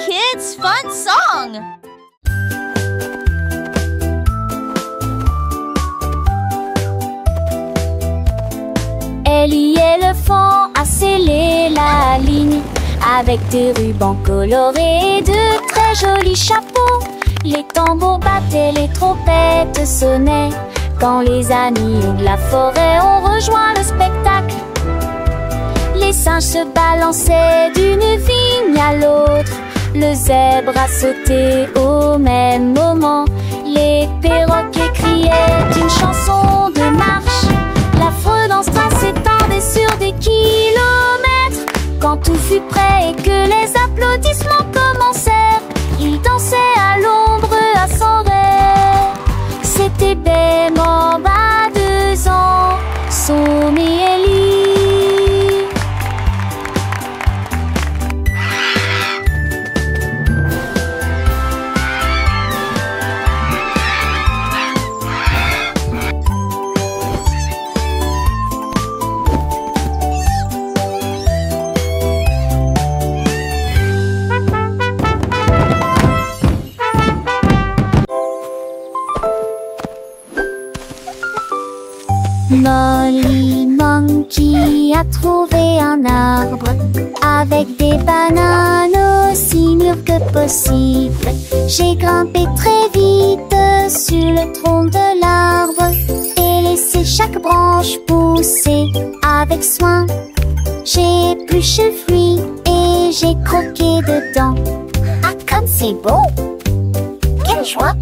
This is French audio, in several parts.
kids' fun song! Ellie éléphant a scellé la ligne avec des rubans colorés et de très jolis chapeaux. Les tambours battaient, les trompettes sonnaient quand les amis de la forêt ont rejoint le spectacle. Les singes se balançaient d'une vigne à l'autre. Le zèbre a sauté au même moment. Les perroquets criaient une chanson de marche. L'affreux dans ce train s'étendait sur des kilomètres. Quand tout fut prêt et que les applaudissements commencèrent, ils dansaient à l'ombre à son rêve. C'était Bemba à 2 ans, Somme et Ellie. Molly Monkey a trouvé un arbre avec des bananes aussi mûres que possible. J'ai grimpé très vite sur le tronc de l'arbre et laissé chaque branche pousser avec soin. J'ai épluché le fruit et j'ai croqué dedans. Ah, comme c'est beau! Quelle joie!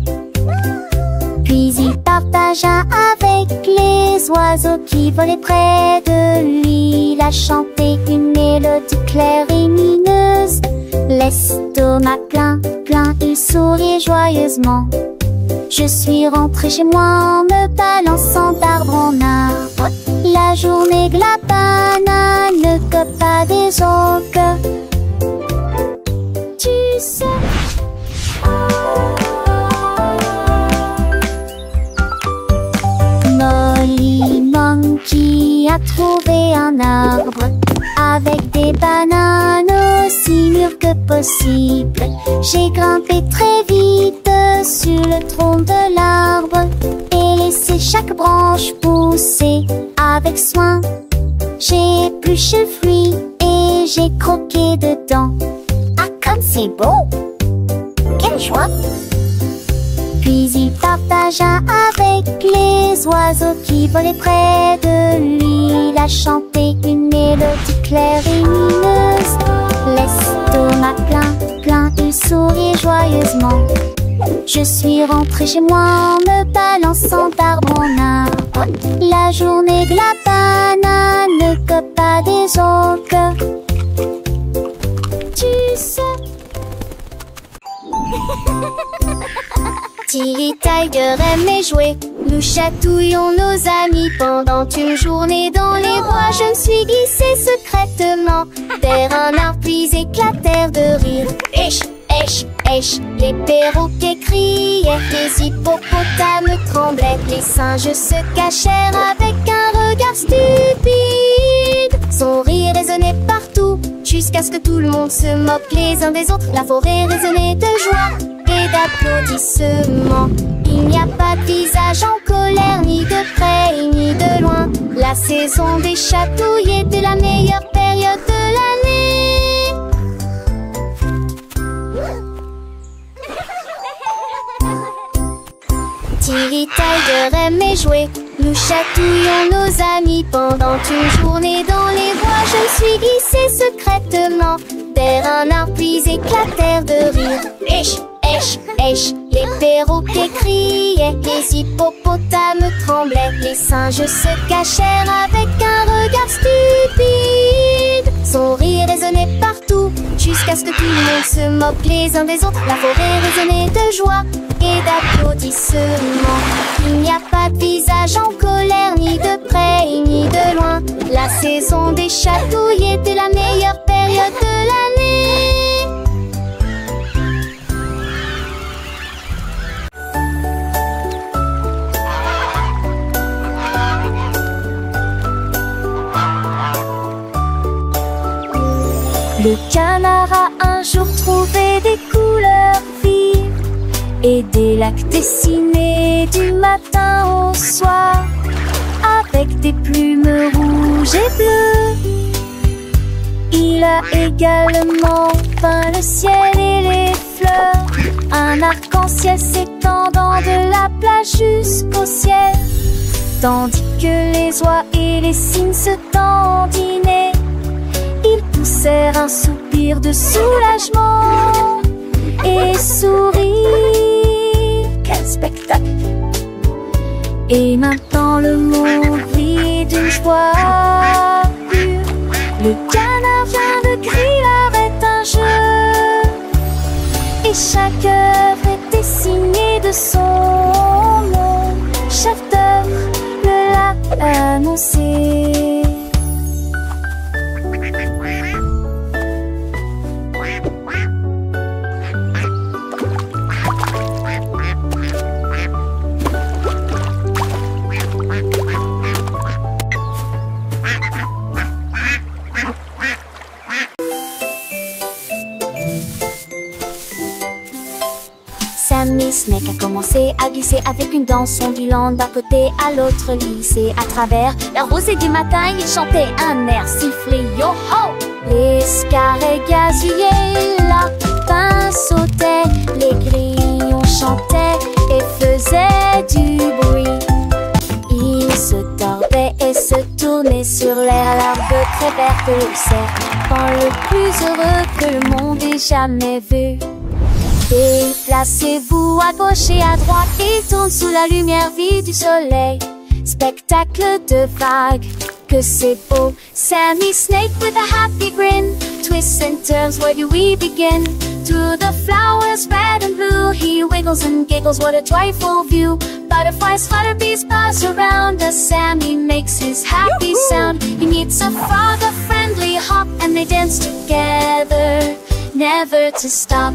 Puis il partagea avec les oiseaux qui volaient près de lui. Il a chanté une mélodie claire et lumineuse. L'estomac plein, plein, il souriait joyeusement. Je suis rentrée chez moi en me balançant d'arbre en arbre. La journée de la banane ne cope pas des autres. Tu sais. Molly Monkey a trouvé un arbre avec des bananes aussi mûres que possible. J'ai grimpé très vite sur le tronc de l'arbre et laissé chaque branche pousser avec soin. J'ai épluché le fruit et j'ai croqué dedans. Ah, comme c'est beau! Quelle joie! Puis il partagea avec les oiseaux qui volaient près de lui. Il a chanté une mélodie claire et lumineuse. L'estomac plein, plein, il souriait joyeusement. Je suis rentrée chez moi en me balançant d'arbre en arbre. La journée de la banane ne cope pas des autres. Tu sais. Tilly Tiger aimait jouer. Nous chatouillons nos amis pendant une journée dans les bois. Je me suis glissée secrètement vers un arbre puis éclatèrent de rire. Esh, esh, esh, les perroquets criaient, les hippopotames tremblaient, les singes se cachèrent avec un regard stupide. Son rire résonnait partout jusqu'à ce que tout le monde se moque les uns des autres. La forêt résonnait de joie et d'applaudissements. Il n'y a pas de visage en colère, ni de près ni de loin. La saison des chatouilles était la meilleure période de l'année. Tilly Tiger aimait jouer. Nous chatouillons nos amis pendant une journée dans les bois. Je me suis glissée secrètement vers un arbre puis éclatèrent de rire. Esh, esh, esh, les perroquets criaient, les hippopotames tremblaient, les singes se cachèrent avec un regard stupide. Son rire résonnait partout jusqu'à ce que tout le monde se moque les uns des autres. La forêt résonnait de joie et d'applaudissements. Il n'y a pas de visage en colère, ni de près ni de loin. La saison des chatouilles était la meilleure période de l'année. Le canard a un jour trouvé des couleurs vives et des lacs dessinés du matin au soir, avec des plumes rouges et bleues. Il a également peint le ciel et les fleurs, un arc-en-ciel s'étendant de la plage jusqu'au ciel, tandis que les oies et les cygnes se dandinaient. Ils poussèrent un soupir de soulagement et sourirent. Quel spectacle! Et maintenant le monde vit d'une joie pure. Le canard vient de crier, l'art est un jeu, et chaque œuvre est dessinée de son nom. Chef d'œuvre le l'a annoncé. Sammy Snake a commencé à glisser avec une danse ondulant d'un côté à l'autre lycée. À travers la rosée du matin, il chantait un air sifflé yo-ho. Les scarets gazillaient, la lapin sautait, les grillons chantaient et faisaient du bruit. Ils se tordaient et se tournaient sur l'air, l'arbre très verte le serpent le plus heureux que le monde ait jamais vu. Déplacez-vous à gauche et à droite, il tourne sous la lumière vive du soleil. Spectacle de vagues, que c'est beau. Sammy Snake with a happy grin twists and turns, where do we begin? Through the flowers red and blue, he wiggles and giggles, what a joyful view. Butterflies flutter, bees buzz around as Sammy makes his happy sound. He meets a frog, a friendly hop, and they dance together, never to stop.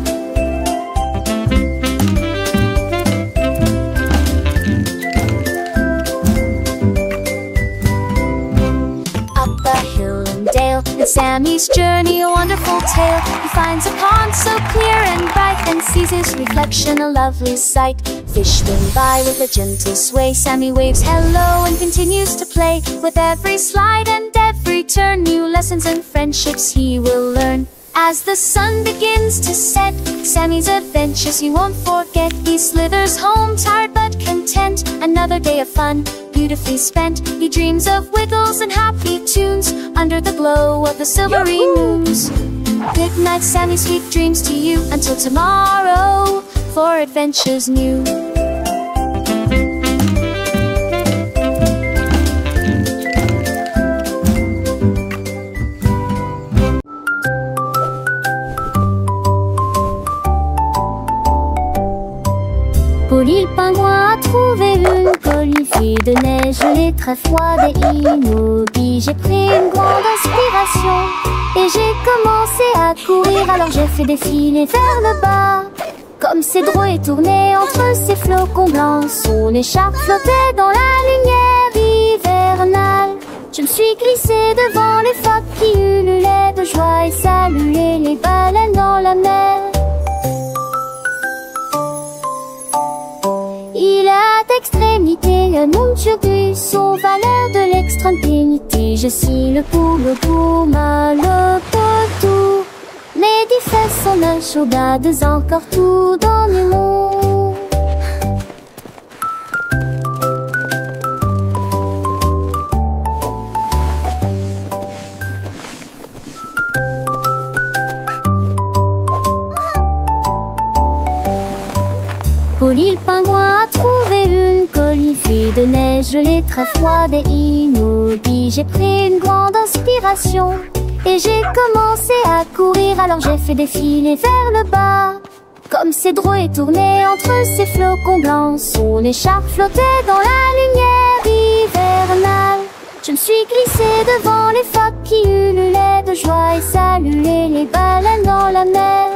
And Sammy's journey a wonderful tale. He finds a pond so clear and bright, and sees his reflection a lovely sight. Fish swim by with a gentle sway. Sammy waves hello and continues to play. With every slide and every turn, new lessons and friendships he will learn. As the sun begins to set, Sammy's adventures he won't forget. He slithers home tired but content, another day of fun beautifully spent. He dreams of wiggles and happy tunes under the glow of the silvery moons. Good night, Sammy, sweet dreams to you, until tomorrow for adventures new. Polly le pingouin a trouvé une colifée de neige gelée très froide et immobile. J'ai pris une grande inspiration et j'ai commencé à courir. Alors j'ai fait défiler vers le bas, comme ces drôles et tourné entre ces flocons blancs. Son écharpe flottait dans la lumière hivernale. Je me suis glissée devant les phoques qui ululaient de joie et saluaient les baleines dans la mer. Il a d'extrémité un nom turbus, aux valeurs de l'extrême pénité. Je suis le poule pouma, le potou. Mes 10 fesses sont un chaudades, encore tout dans le monde. Polly le pingouin a trouvé une colifée de neige gelée très froide et immobile. J'ai pris une grande inspiration et j'ai commencé à courir. Alors j'ai fait défiler vers le bas, comme ces drôles et tourné entre ces flocons blancs. Son écharpe flottait dans la lumière hivernale. Je me suis glissée devant les phoques qui ululaient de joie et saluaient les baleines dans la mer.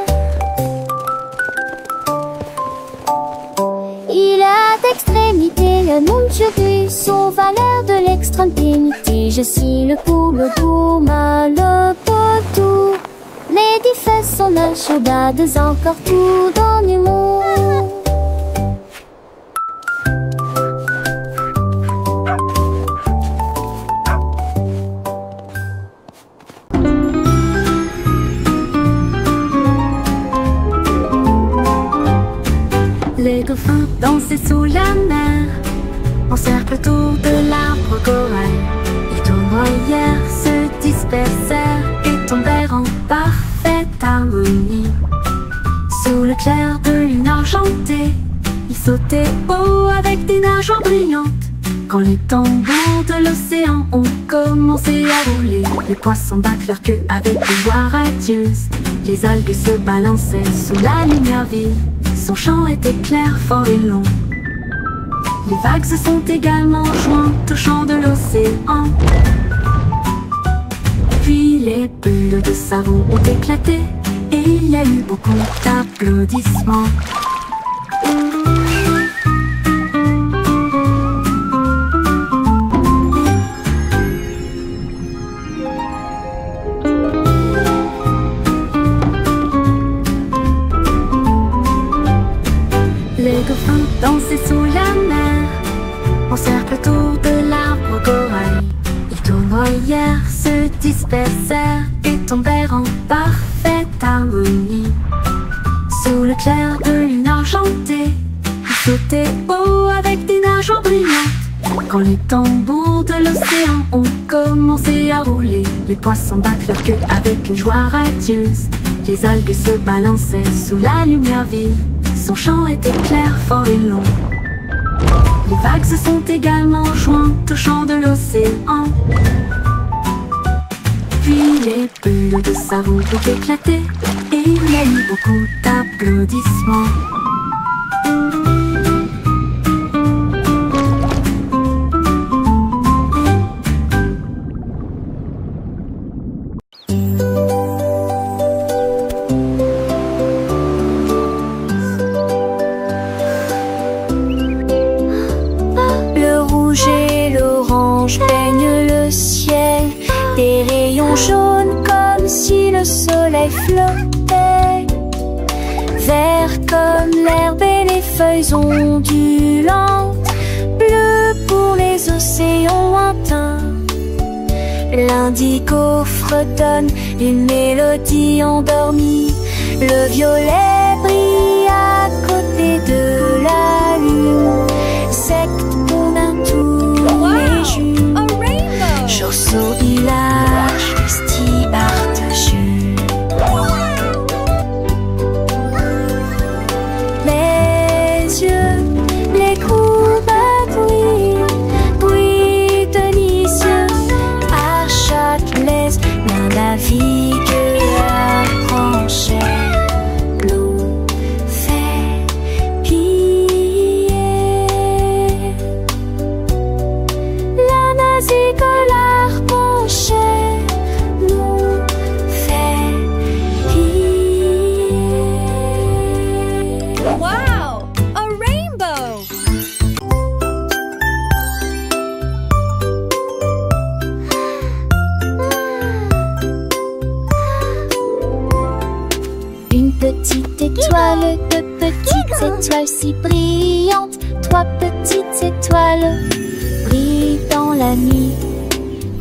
Il a d'extrémité un nom turbus, aux valeurs de l'extrême pénité. Je suis le poule pouma, le potou. personnages, soldats encore tout dans le monde. Les dauphins dansaient sous la mer, en cercle autour de l'arbre corail. Ils tournoyèrent, se dispersèrent et tombèrent en parfaite harmonie. Sous le clair de lune argentée, ils sautaient haut avec des nageoires brillantes. Quand les tambours de l'océan ont commencé à rouler, les poissons battent leur queue avec des voix radieuses. Les algues se balançaient sous la lumière vive. Son chant était clair, fort et long. Les vagues se sont également jointes au chant de l'océan. Puis les bulles de savon ont éclaté et il y a eu beaucoup d'applaudissements. Les dauphins dansaient sous la mer, en cercle autour de l'arbre corail. Ils tournoyèrent, se dispersèrent et tombèrent en parfaite harmonie. Sous le clair de lune argentée, ils sautaient haut avec des nageoires brillantes. Quand les tambours de l'océan ont commencé à rouler, les poissons battent leur queue avec une joie radieuse. Les algues se balançaient sous la lumière vive. Son chant était clair, fort et long. Les vagues se sont également jointes au chant de l'océan. Puis les bulles de savon ont éclaté et il y a eu beaucoup d'applaudissements. Peigne le ciel, des rayons jaunes comme si le soleil flottait. Vert comme l'herbe et les feuilles ondulantes, bleu pour les océans lointains. L'indigo fredonne une mélodie endormie. Le violet brille à côté de la lune. Secte pour un tour les jumes. Chausseau village, festival de Jules. Les yeux, les courbes bruit délicieux. À Châtelet, l'un navigue à Franchet. L'eau fait piller. La nazique l'arpenchait, l'eau fait piller. Wow! A rainbow! Une petite étoile, deux petites étoiles si brillantes, trois petites étoiles brillent dans la nuit.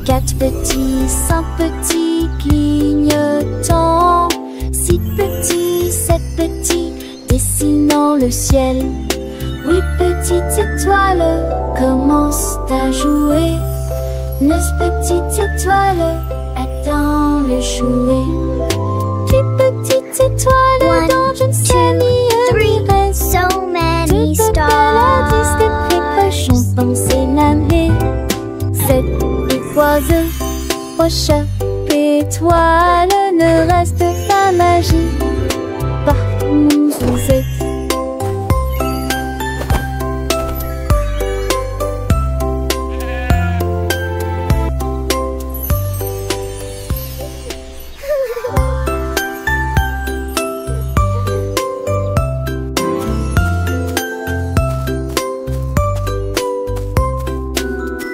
Quatre petits, cinq petits clignotants, six petits, sept petits dessinant le ciel. Huit petites étoiles commencent à jouer. Neuf petites étoiles attendent le jouet. Dix petites étoiles dans une ciel milieu. So many Toutes stars. des précochons danser l'année. Sept oiseaux, roche, étoile, ne reste pas magie. Partout où vous êtes.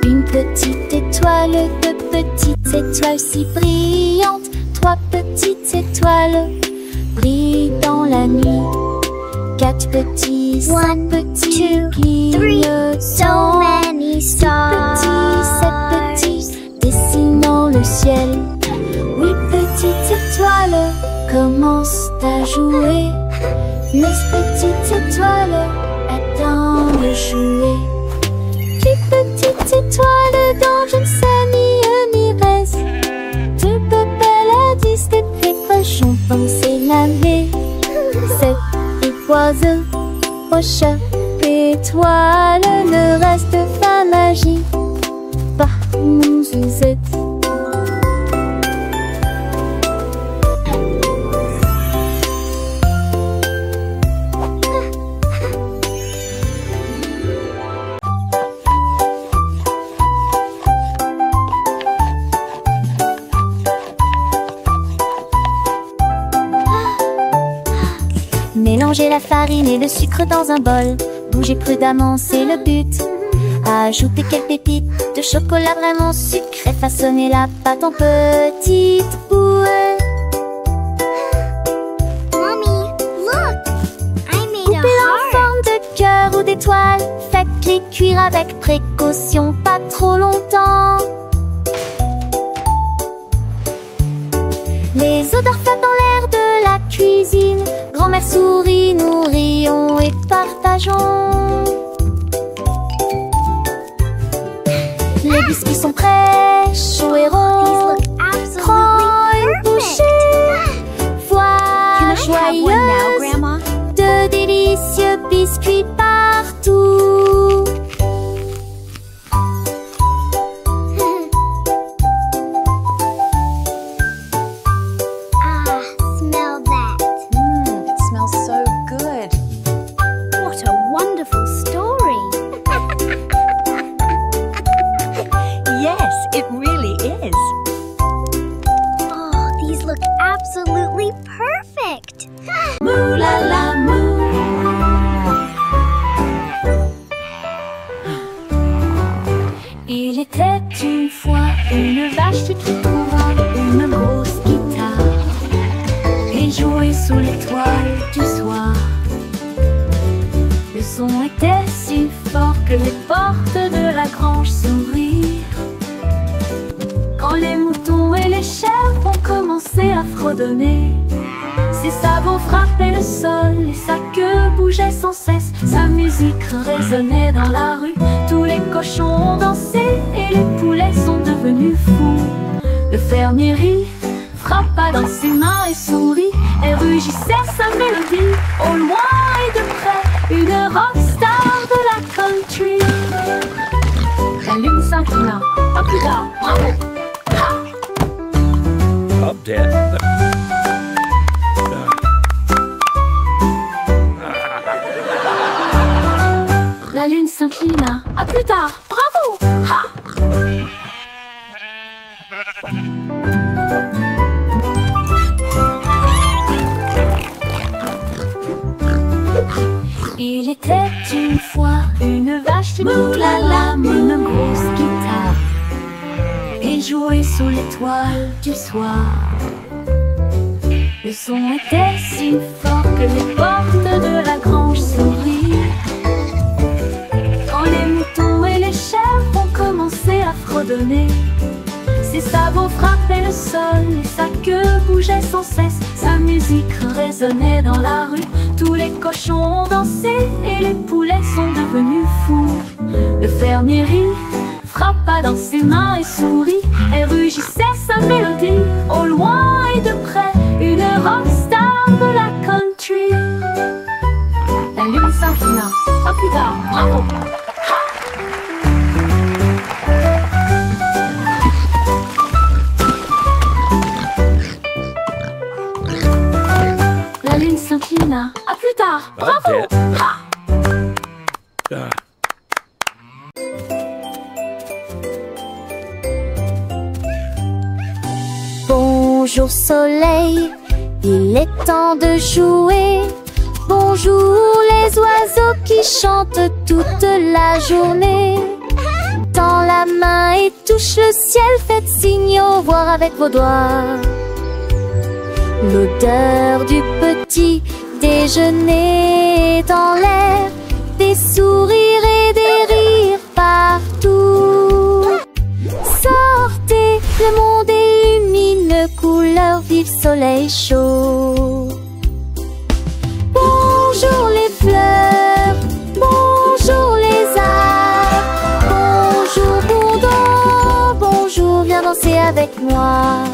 Une petite étoile, deux petites étoiles si brillantes, trois petites étoiles Et dans la nuit, 4 petits, 5 petits clignotants. So many 6 stars. petits, 7 petits, dessinant le ciel. 8 petites étoiles commencent à jouer. 9 petites étoiles attendent de jouer. 10 petites étoiles dans je ne sais ni reste. De Babel à 10 des précochons pensé laver. 7 oiseaux, aux chats, étoiles, le reste pas magie. Par mon Suzette. Mélangez la farine et le sucre dans un bol. Bougez prudemment, c'est le but. Ajoutez quelques pépites de chocolat vraiment sucré. Façonnez la pâte en petites boules. Mommy, look! I made a Coupez-la en heart. forme de cœur ou d'étoile. Faites-les cuire avec précaution, pas trop longtemps. Les odeurs flottent dans l'air de la cuisine. Grand-mère sourit, nous rions et partageons. Les biscuits sont prêts, chauds et These ronds. look Prends une absolutely bouchée. perfect. Voix Can I have one now, joyeuse Grandma? de délicieux biscuits partout. Ah, smell that. It smells so good. What a wonderful story. Yes, it really is. Oh, these look absolutely perfect. Mou la la mou. Il était une fois une vache qui trouva une grosse guitare et jouait sous l'étoile du soir. Le son était si fort que les portes de la grange s'ouvrirent. Quand les moutons et les chèvres ont commencé à fredonner, ses sabots frappaient le sol et sa queue bougeait sans cesse. Sa musique résonnait dans la rue, tous les cochons ont dansé et les poulets sont devenus fous. Le fermier rit, frappa dans ses mains et sourit et rugissait sa mélodie. Au loin et de près, une rockstar de la country. La lune s'inclina, pas plus tard, bravo! Up, Dad. La lune s'inclina, à plus tard, bravo! Ha! Il était une fois une vache moulala, une grosse guitare et jouait sous l'étoile du soir. Le son était si fort que les portes de la grange s'ouvrirent. Quand les moutons et les chèvres ont commencé à fredonner, ses sabots frappaient le sol et sa queue bougeait sans cesse. Sa musique résonnait dans la rue, tous les cochons ont dansé et les poulets sont devenus fous. Le fermier rit, frappa dans ses mains et sourit et rugissait sa mélodie. Au loin et de près, une rockstar de la country. La lune s'inclina, pas plus tard, bravo! La lune s'inclina, à plus tard, bravo! Up, Dad. Ha! Bonjour soleil, il est temps de jouer. Bonjour les oiseaux qui chantent toute la journée. Tends la main et touche le ciel, faites signe au revoir avec vos doigts. L'odeur du petit déjeuner dans l'air, des sourires et des rires partout. Sortez, le monde est lumineux, couleur vive, soleil chaud. Bonjour les fleurs, bonjour les arbres, bonjour Bourdon, bonjour, viens danser avec moi.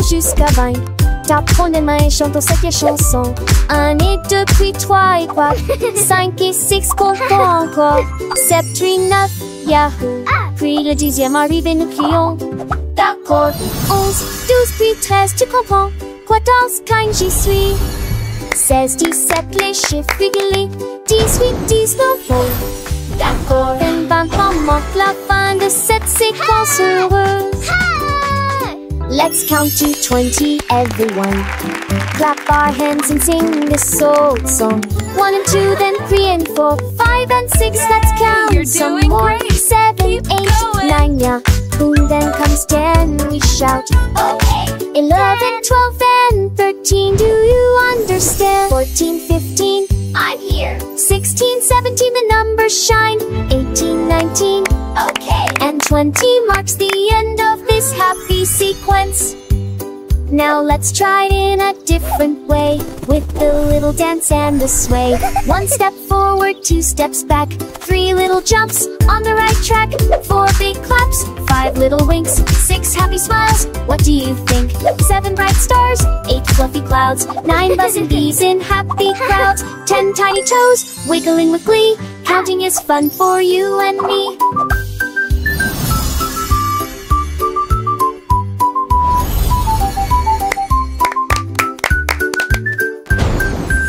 Jusqu'à 20, t'apprends les mains et chantons cette chanson. 1 et 2, puis 3 et 4, 5 et 6, comptons encore. 7, 8, 9, yahoo. Puis le 10e arrive et nous crions. D'accord. 11, 12, puis 13, tu comprends. 14, 15, j'y suis. 16, 17, les chiffres réguliers. 18, 19, bon. D'accord. 20, manque la fin de cette séquence heureuse. Let's count to 20, everyone. Clap our hands and sing this old song. 1 and 2, then 3 and 4, 5 and 6, let's count You're some doing more. great. 7, Keep 8, going. 9, yeah. Boom, then comes 10, we shout. Okay. 11, 12, and 13, do you understand? 14, 15, I'm here. 16, 17, the numbers shine. 18, 19, okay. And 20 marks the end of this happy sequence. Now let's try it in a different way, with the little dance and the sway. 1 step forward, 2 steps back, 3 little jumps on the right track, 4 big claps, 5 little winks, 6 happy smiles. What do you think? 7 bright stars, 8 fluffy clouds, 9 buzzing bees in happy crowds, 10 tiny toes wiggling with glee. Counting is fun for you and me.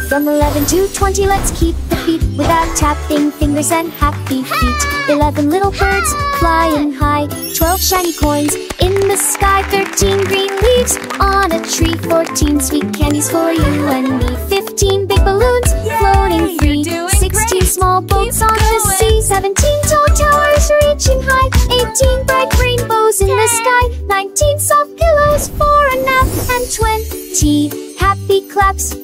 From 11 to 20, let's keep the beat without tapping fingers and happy feet. 11 little birds flying high, 12 shiny coins in the sky, 13 green leaves on a tree, 14 sweet candies for you and me, 15 big balloons floating free, 16 small boats on the sea, 17 tall towers reaching high, 18 bright rainbows in the sky, 19 soft pillows for a nap, and 20 happy claps.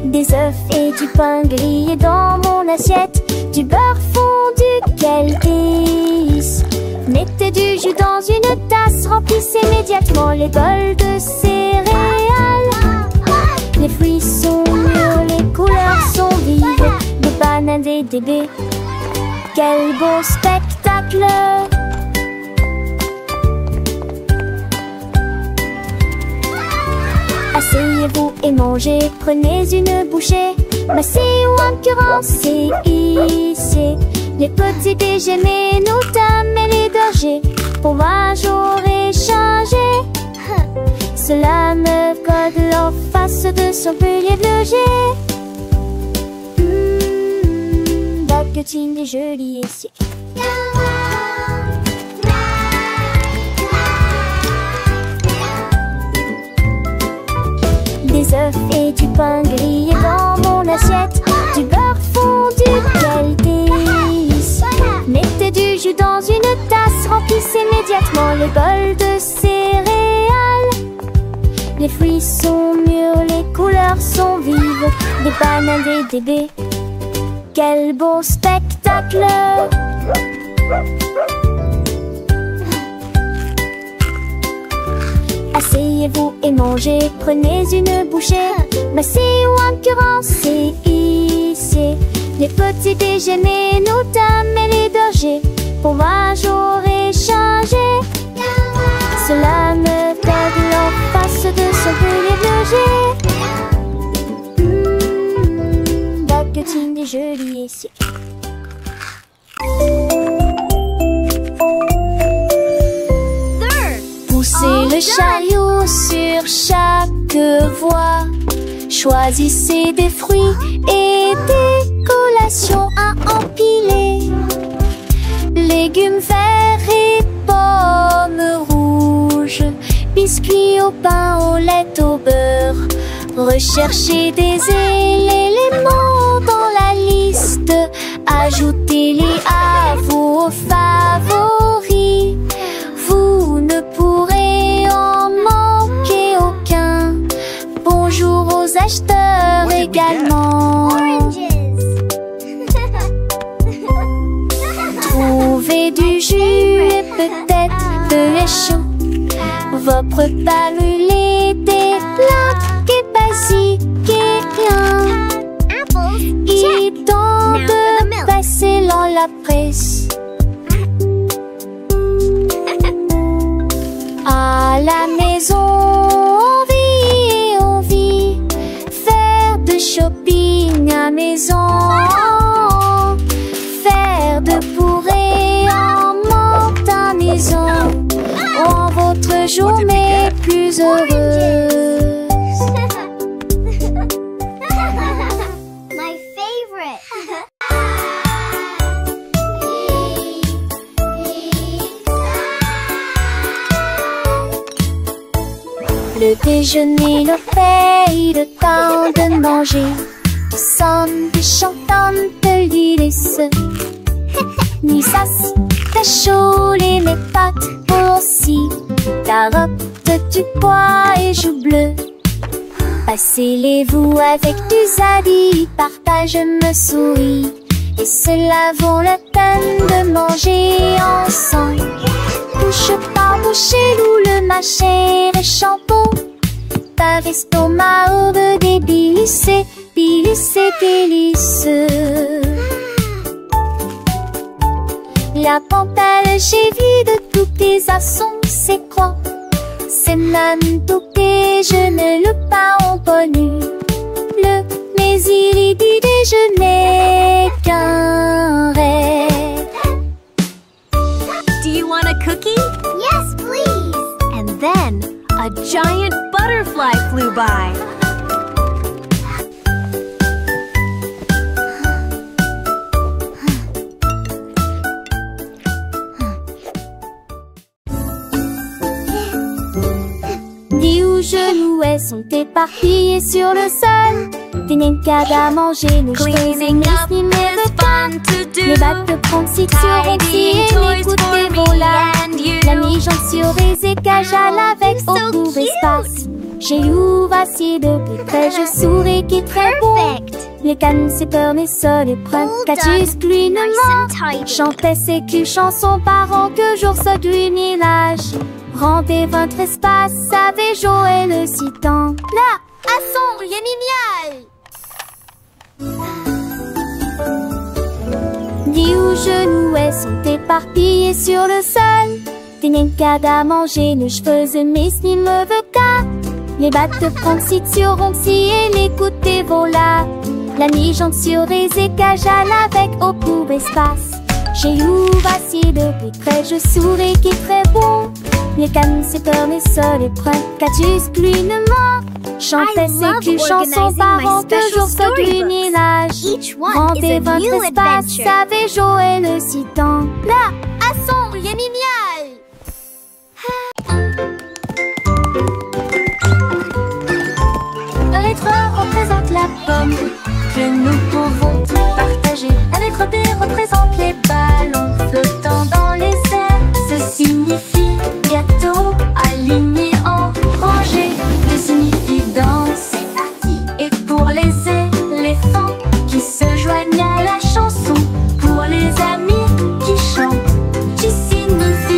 Des œufs et du pain grillé dans mon assiette, du beurre fondu, quel délice. Mettez du jus dans une tasse, remplissez immédiatement les bols de céréales. Les fruits sont mûrs, les couleurs sont vives, des bananes et des baies. Quel beau spectacle! Asseyez-vous et mangez, prenez une bouchée. Massez ou incurancez, hissez les petits déjeuners, nos dames et les bergers. Pour moi j'aurais changé. Cela me code en face de son brûlé bleuger. Baguetine et jolie et sick. Des œufs et du pain grillé dans mon assiette, du beurre fondu, quel délice. Mettez du jus dans une tasse, remplissez immédiatement les bols de céréales. Les fruits sont mûrs, les couleurs sont vives, des bananes et des baies. Quel beau spectacle! Asseyez-vous et mangez, prenez une bouchée. Massez ou incurancez, hissez les petits déjeuners, nos dames et les bergers. Pour moi j'aurais changé. Cela me donne en face de son brûlé derniers siècles. Poussez le chariot sur chaque voie. Choisissez des fruits et des collations à empiler. Légumes verts et pommes rouges, biscuits au pain, au lait, au beurre. Recherchez des éléments dans la liste. Ajoutez-les à vos favoris. Vous ne pourrez en manquer aucun. Bonjour aux acheteurs également. Trouvez du jus et peut-être de lait chaud. Vos repas brûlés, des plats et basiques et rien. Il est temps de passer dans la presse. À la maison, on vit, faire de shopping à maison, faire de bourrées en monte à maison, rend votre journée plus heureuse. My favorite. Le déjeuner, le fait, le temps de manger. Nous sommes des chantantes de l'Ulysse. Ni sas, ta chaud, les mes pâtes aussi. Carottes, du pois et joues bleues. Passez-les-vous avec du zadig, partage me souris. Et cela vaut la peine de manger ensemble. Bouche par bouche, loup le mâcher et shampoo. Par estomac, au beurre des délices, délices. La pantale, j'ai vu de tous tes assons, c'est quoi? C'est même tout et je ne le pas en connu. Mais il est du déjeuner qu'un rêve. Do you want a cookie? Yes, please. And then a giant butterfly flew by. Dis où je louais sont éparpillés sur le sol. Des nincades à manger, nous Cleaning up ni is fun to do. les battes de prendre si sur on Tidying et toys l'écoute for des me volats. and you. La mi-jambe sur les écages avec so beaucoup cute. d'espace. J'ai ouvert si de plus près, je souris qui est très bon. Perfect. Les cannes, c'est peur, mais ça les prennent. All Catus, done. pluie, Nice and tidy. chantait ses culs chansons parents que jour soit du village. Rendez votre espace, savez Joël le citant. Là, à son génial. Dis où je louais sont éparpillés sur le sol. Des nincades à manger, nos cheveux mes ni me veut qu'à. Les battes de prendre si sur si et l'écouter vola. La mi-jambe sur les écages avec au plus d'espace. J'ai ouvert si de plus près, je souris qui est très bon. Les cannes, c'est peur, mais ça les prend. Catus, pluinement. Chantait I ses love culs chansons organizing parents my que special jour soit du storybooks. village. Each one is Rendez a votre new espace, adventure. savez Joël le citant. Là, à son génial. L'être représente la pomme que nous pouvons partager. Un être B représente les ballons flottant dans les airs. Ce signifie gâteau aligné en rangée. D signifie danse. Et pour les éléphants qui se joignent à la chanson, pour les amis qui chantent, J signifie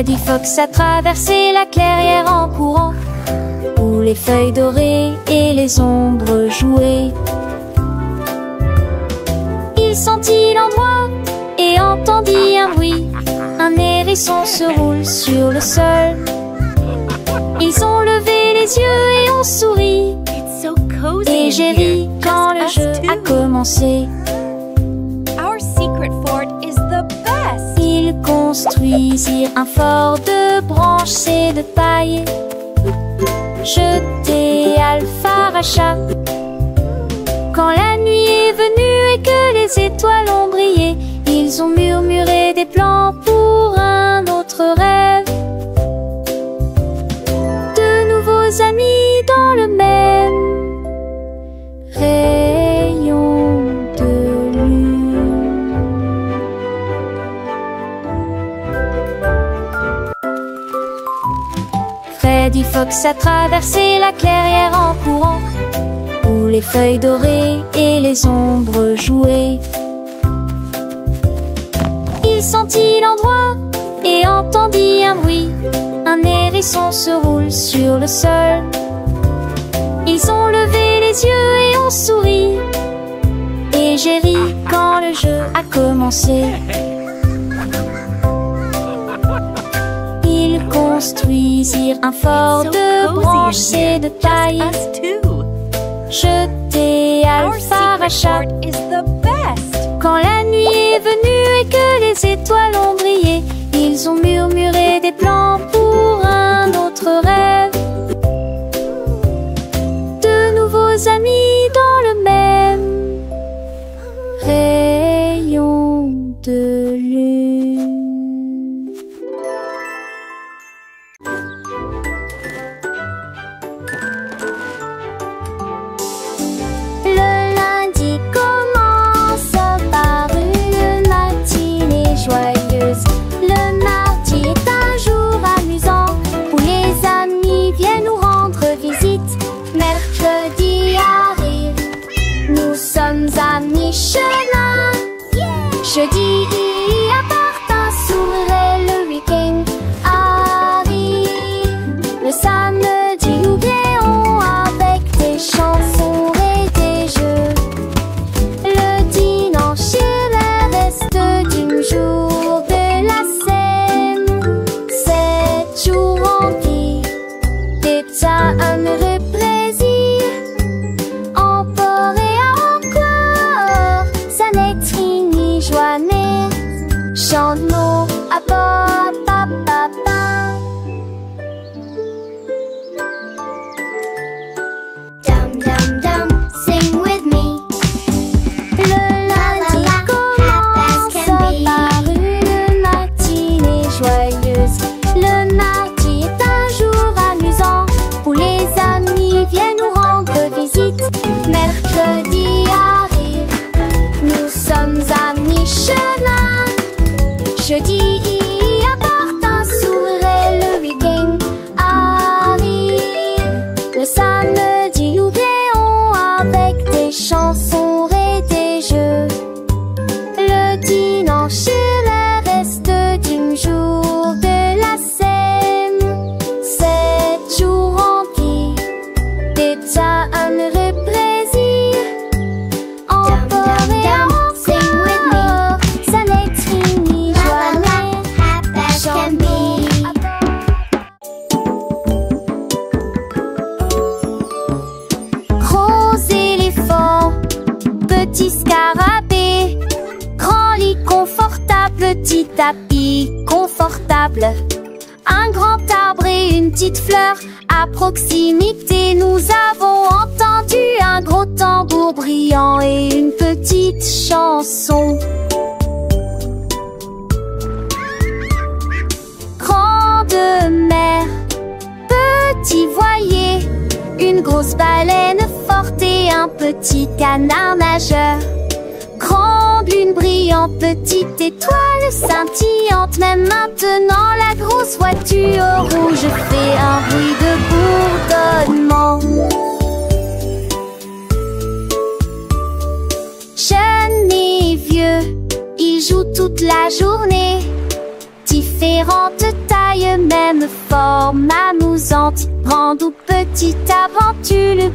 Freddy Fox a traversé la clairière en courant, où les feuilles dorées et les ombres jouaient. Il sentit l'endroit et entendit un bruit. Un hérisson se roule sur le sol. Ils ont levé les yeux et ont souri. It's so cozy Et in j'ai here, ri quand le just jeu us a two. commencé. Our secret fort is the best. Ils construisirent un fort de branches et de paille. Jeté Alpharacha. Quand la nuit est venue et que les étoiles ont brillé, ils ont murmuré des plans pour un autre rêve. De nouveaux amis dans le même rayon de lune. Freddy Fox a traversé la clairière en courant, où les feuilles dorées et les ombres jouaient. Il sentit l'endroit et entendit un bruit. Un hérisson se roule sur le sol. Ils ont levé les yeux et ont souri. Et j'ai ri quand le jeu a commencé. Ils construisirent un fort So de cozy in branches here, et de just paille. us two. Jeté Our secret Alpharacha. fort is the best. Quand la nuit est venue et que les étoiles ont brillé, ils ont murmuré des plans pour un autre rêve. De nouveaux amis dans le même rayon de lune. Le lundi commence par une matinée joyeuse. Le mardi est un jour amusant où les amis viennent nous rendre visite. Mercredi arrive, nous sommes à mi-chemin. Jeudi apporte un sourire et le week-end arrive. Le samedi nous créons avec des chansons et des jeux. Le dimanche est le reste du jour de la semaine. 7 jours remplis d'éternel heureux plaisir. Encore et encore, ça n'est fini, joie n'est. Chante-nous à papa, papa. Dum dum dum, sing with me. Le lundi commence par une matinée joyeuse. Le mardi est un jour amusant où les amis viennent nous rendre visite. Mercredi arrive, nous sommes à mi-chemin. Jeudi apporte un sourire et le week-end arrive. Le samedi nous créons avec des chansons et des jeux. Le dimanche est le reste du jour de la semaine. 7 jours remplis d'éternel heureux plaisir. Encore et encore, ça n'est fini, joie n'est. Chante-nous. Gros éléphant, petit scarabée, grand lit confortable, petit tapis confortable, un grand arbre et une petite fleur. À proximité, nous avons entendu un gros tambour brillant et une petite chanson. Grande mer, petit voilier, une grosse baleine forte et un petit canard nageur. Grande lune brillante, petite étoile scintillante. Même maintenant la grosse voiture rouge fait un bruit de bourdonnement. Jeune et vieux, ils jouent toute la journée. Différentes tailles, même forme amusante. Grande ou petite aventure, le